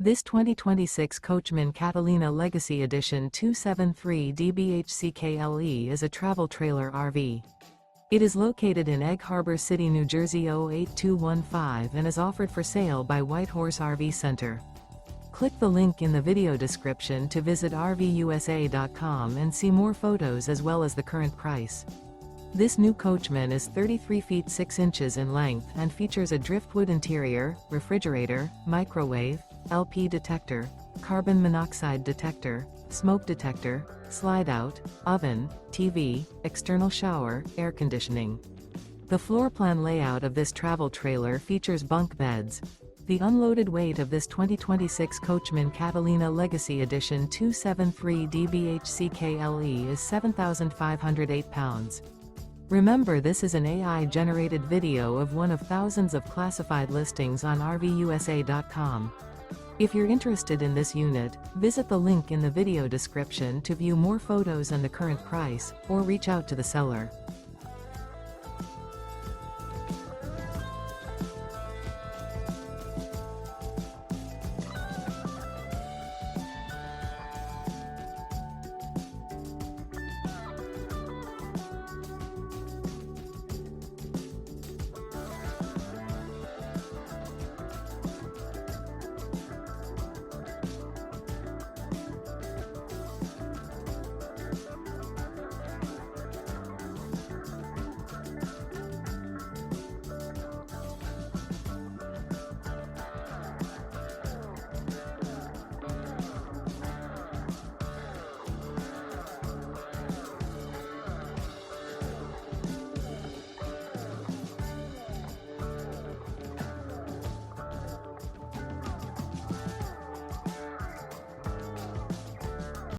This 2026 Coachmen Catalina Legacy Edition 273 DBHCKLE is a travel trailer RV. It is located in Egg Harbor City, New Jersey 08215 and is offered for sale by White Horse RV Center. Click the link in the video description to visit RVUSA.com and see more photos as well as the current price. This new Coachmen is 33 feet 6 inches in length and features a driftwood interior, refrigerator, microwave, LP detector, carbon monoxide detector, smoke detector, slide-out, oven, TV, external shower, air conditioning. The floor plan layout of this travel trailer features bunk beds. The unloaded weight of this 2026 Coachmen Catalina Legacy Edition 273 DBHCKLE is 7,508 pounds. Remember, this is an AI-generated video of one of thousands of classified listings on RVUSA.com. If you're interested in this unit, visit the link in the video description to view more photos and the current price, or reach out to the seller.